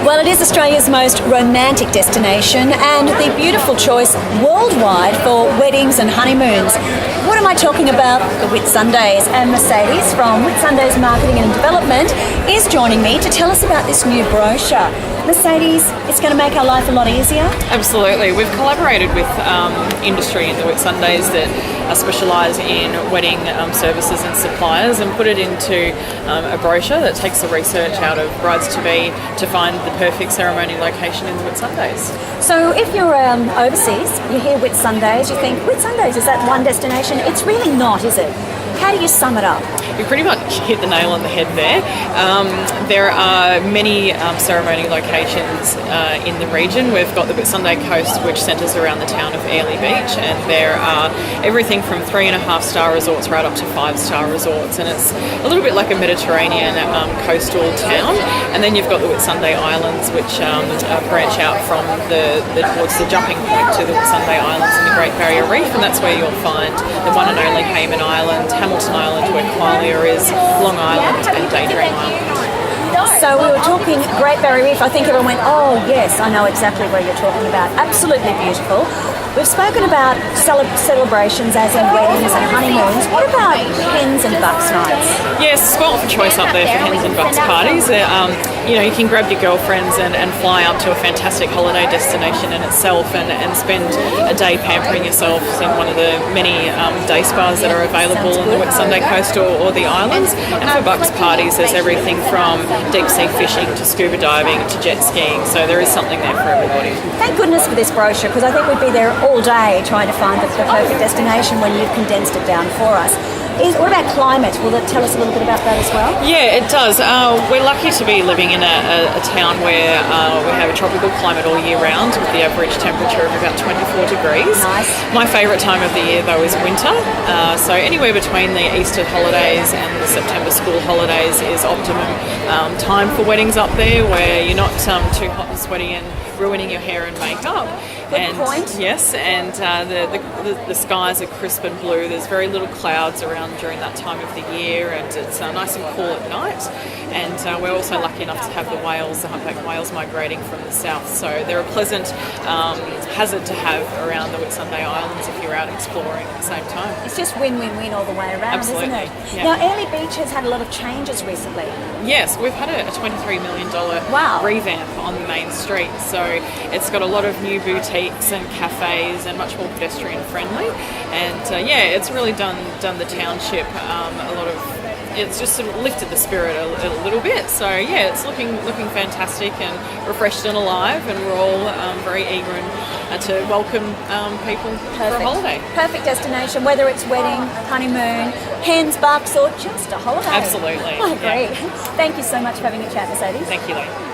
Well, it is Australia's most romantic destination and the beautiful choice worldwide for weddings and honeymoons. What am I talking about? The Whitsundays. And Mercedes from Whitsundays Marketing and Development is joining me to tell us about this new brochure. Mercedes, it's going to make our life a lot easier. Absolutely. We've collaborated with industry in the Whitsundays that specialise in wedding services and suppliers and put it into a brochure that takes the research out of brides-to-be to find the perfect ceremony location in the Whitsundays. So if you're overseas, you hear Whitsundays, you think, Whitsundays, is that one destination? It's really not, is it? How do you sum it up? You pretty much hit the nail on the head there. There are many ceremony locations in the region. We've got the Whitsunday coast, which centres around the town of Airlie Beach, and there are everything from 3.5-star resorts right up to 5-star resorts, and it's a little bit like a Mediterranean coastal town. And then you've got the Whitsunday Islands, which branch out from towards the jumping point to the Whitsunday Islands in the Great Barrier Reef, and that's where you'll find the one and only Hayman Island, Hamilton Island, where Qualia is, Long Island, and Daydream Island. So we were talking Great Barrier Reef. I think everyone went, oh yes, I know exactly where you're talking about. Absolutely beautiful. We've spoken about celebrations as in weddings and honeymoons. What about hens and bucks nights? Yes, spot for choice up there for hens and bucks parties. You can grab your girlfriends and fly up to a fantastic holiday destination in itself and spend a day pampering yourself in one of the many day spas that are available on the Whitsunday coast or the islands. And for bucks parties, there's everything from deep sea fishing to scuba diving to jet skiing. So there is something there for everybody. Thank goodness for this brochure, because I think we'd be there all day trying to find the perfect destination when you've condensed it down for us. What about climate? Will it tell us a little bit about that as well? Yeah, it does. We're lucky to be living in a town where we have a tropical climate all year round with the average temperature of about 24 degrees. Nice. My favourite time of the year though is winter. So anywhere between the Easter holidays and the September school holidays is optimum time for weddings up there, where you're not too hot and sweaty and ruining your hair and makeup. Good point. Yes, and the skies are crisp and blue. There's very little clouds around during that time of the year, and it's nice and cool at night. And we're also lucky enough to have the humpback whales migrating from the south, so they're a pleasant hazard to have around the Whitsunday Islands if you're out exploring at the same time. It's just win-win-win all the way around, Absolutely. isn't it? Yeah. Now, Airlie Beach has had a lot of changes recently. Yes, we've had a $23 million Wow. revamp on the main street, so it's got a lot of new boutiques and cafes and much more pedestrian friendly, and it's really done the township a lot of. It's just sort of lifted the spirit a little bit. So it's looking fantastic and refreshed and alive, and we're all very eager to welcome people for a holiday. Perfect destination, whether it's wedding, honeymoon, hens, bucks, or just a holiday. Absolutely. I agree. Yeah. Thank you so much for having a chat, Mercedes. Thank you, Lee.